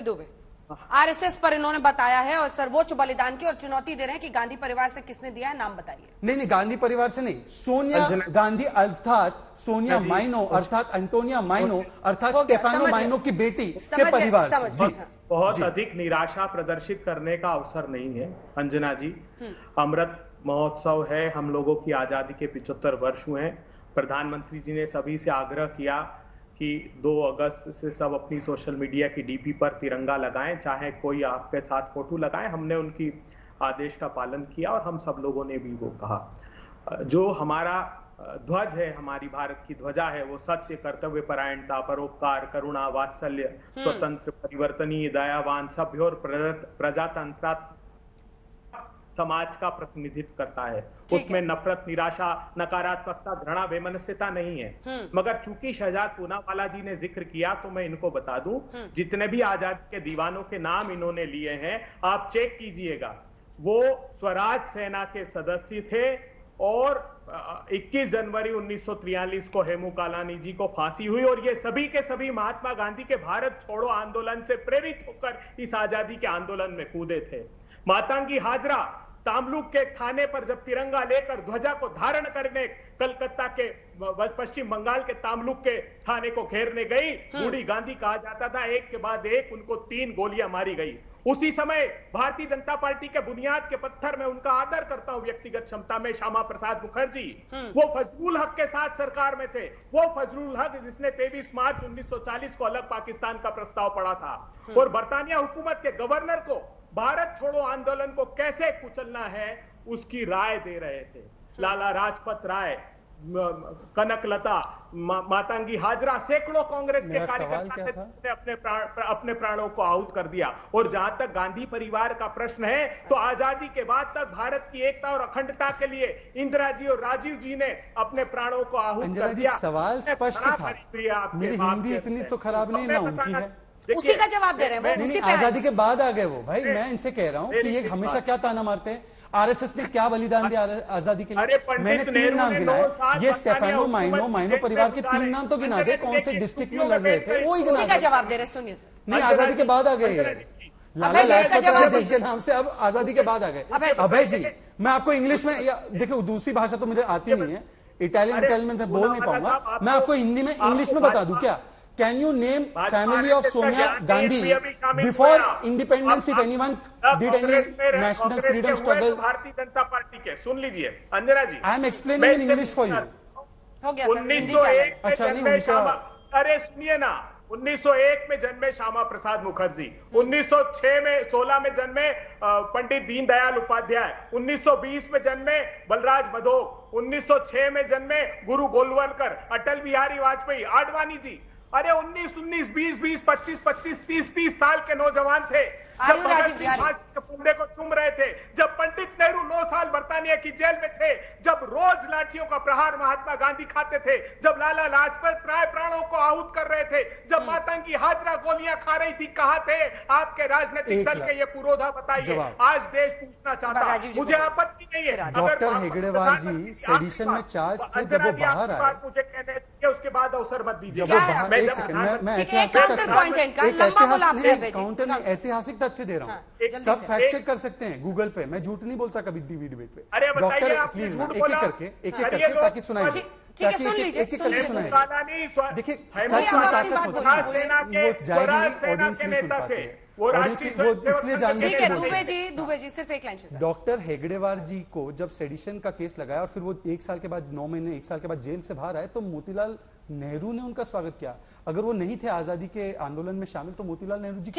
Dubey RSS पर इन्होंने बताया है और सर्वोच्च बलिदान की और चुनौती दे रहे हैं कि गांधी परिवार से किसने दिया है, नाम बताइए। नहीं, गांधी परिवार से नहीं, सोनिया गांधी अर्थात सोनिया माइनो अर्थात एंटोनिया माइनो अर्थात स्टेफानो माइनो की बेटी के परिवार से। जी, बहुत अधिक निराशा प्रदर्शित करने का अवसर नहीं है अंजना जी। अमृत महोत्सव है, हम लोगों की आजादी के 75 वर्ष हुए हैं। प्रधानमंत्री जी ने सभी से आग्रह किया कि 2 अगस्त से सब अपनी सोशल मीडिया की डीपी पर तिरंगा लगाएं, चाहे कोई आपके साथ फोटो लगाएं। हमने उनकी आदेश का पालन किया और हम सब लोगों ने भी वो कहा। जो हमारा ध्वज है, हमारी भारत की ध्वजा है, वो सत्य, कर्तव्य परायणता, परोपकार, करुणा, वात्सल्य, स्वतंत्र, परिवर्तनीय, दयावान, सभ्य और प्रजातंत्रात्मक समाज का प्रतिनिधित्व करता है। उसमें नफरत, निराशा, नकारात्मकता, घृणा, बेमनस्यता नहीं है। मगर चूंकि शहजाद पूनावाला जी ने जिक्र किया तो मैं इनको बता दूं, जितने भी आजादी के दीवानों के नाम इन्होंने लिए हैं, आप चेक कीजिएगा, वो स्वराज सेना के सदस्य थे और 21 जनवरी 1943 को हेमू कालानी जी को फांसी हुई और ये सभी के सभी महात्मा गांधी के भारत छोड़ो आंदोलन से प्रेरित होकर इस आजादी के आंदोलन में कूदे थे। मातंगी हाजरा तामलुक के थाने पर जब तिरंगा लेकर ध्वजा को धारण करने कलकत्ता के पश्चिम बंगाल के तामलुक के थाने को घेरने गई, बूढ़ी गांधी कहा जाता था, एक के बाद एक उनको 3 गोलियां मारी गई। उसी समय भारतीय जनता पार्टी के बुनियाद के पत्थर में उनका आदर करता हूं व्यक्तिगत क्षमता में, श्यामा प्रसाद मुखर्जी, वो फजलुल हक के साथ सरकार में थे। वो फजलुल हक जिसने 23 मार्च 1940 को अलग पाकिस्तान का प्रस्ताव पड़ा था और बरतानिया हुकूमत के गवर्नर को भारत छोड़ो आंदोलन को कैसे कुचलना है उसकी राय दे रहे थे। लाला लाजपत राय, कनकलता, मातंगी हाजरा, सैकड़ों कांग्रेस के कार्यकर्ता ने अपने प्राणों को आहूत कर दिया। और जहां तक गांधी परिवार का प्रश्न है, तो आजादी के बाद तक भारत की एकता और अखंडता के लिए इंदिरा जी और राजीव जी ने अपने प्राणों को आहूत कर दिया। सवाल स्पष्ट था, मेरी हिंदी इतनी तो खराब नहीं ना उनकी है, उसी का जवाब दे रहे हैं वो। नहीं, आजादी के बाद आ गए वो। भाई मैं इनसे कह रहा हूँ कि ये हमेशा क्या ताना मारते हैं, आरएसएस ने क्या बलिदान दिया आजादी के लिए। मैंने 3 नाम गिनाए, ये स्टेफानो माइनो परिवार के 3 नाम तो गिना दे, कौन से डिस्ट्रिक्ट में लड़ रहे थे वो ही गिना। उसी का जवाब दे रहे, सुनिए सर। नहीं, आजादी के बाद आ गए, लाला लाजपत राय जिनके नाम से अब आजादी के बाद आ गए। अभय जी, मैं आपको इंग्लिश में, देखो दूसरी भाषा तो मुझे आती नहीं है, इटालियन में बोल नहीं पाऊंगा, मैं आपको हिंदी में इंग्लिश में बता दूं क्या। Can you name family of Sonia Gandhi before independence? If anyone did any national freedom struggle? Bharatiya Janata party के, सुन लीजिए अंजना जी, I am explaining in English for you. हो गया सर, 1901 में जन्मे श्यामा, अरे सुनिए ना, 1901 में जन्मे श्यामा प्रसाद मुखर्जी, 1916 में जन्मे पंडित दीनदयाल उपाध्याय, 1920 में जन्मे बलराज मधोक, 1906 में जन्मे गुरु गोलवलकर, अटल बिहारी वाजपेयी, आडवाणी जी। अरे 19, 20, 25, 30 साल के नौजवान थे जब भगत सिंह फांसी के फंदे को चूम रहे थे, जब पंडित नेहरू 9 साल बरतानिया की जेल में थे, जब रोज लाठियों का प्रहार महात्मा गांधी खाते थे, जब लाला लाजपत राय प्राणों को आहूत कर रहे थे, जब मातंगी हाजरा गोलियां खा रही थी, कहां थे आपके राजनीतिक दल के? ये पुरोधा बताइए। आज देश पूछना चाहता, मुझे आपत्ति नहीं है। डॉक्टर हेगड़ेवार जी सेडिशन में चार्ज थे जब वो बाहर आए, मुझे कहने दीजिए, उसके बाद अवसर मत दीजिए। एक सेकंड, मैं ऐतिहासिक तथ्य दे रहा हूँ, सब फैक्ट चेक कर सकते हैं गूगल पे, मैं झूठ नहीं बोलता कभी डिबेट पे। डॉक्टर प्लीज एक एक करके ताकि सुनाइए, ताकि एक एक करके सुनाइए। देखिए सच में ताकत होती है, वो जाएगी नहीं, ऑडियंस नहीं सुन पाती है, वो इसलिए जानने के लिए। दुबे जी सिर्फ एक लाइन। डॉक्टर हेगड़ेवार जी को जब सेडिशन का केस लगाया और फिर वो 1 साल के बाद 9 महीने 1 साल के बाद जेल से बाहर आए, तो मोतीलाल नेहरू ने उनका स्वागत किया। अगर वो नहीं थे आजादी के आंदोलन में शामिल, तो मोतीलाल नेहरू जी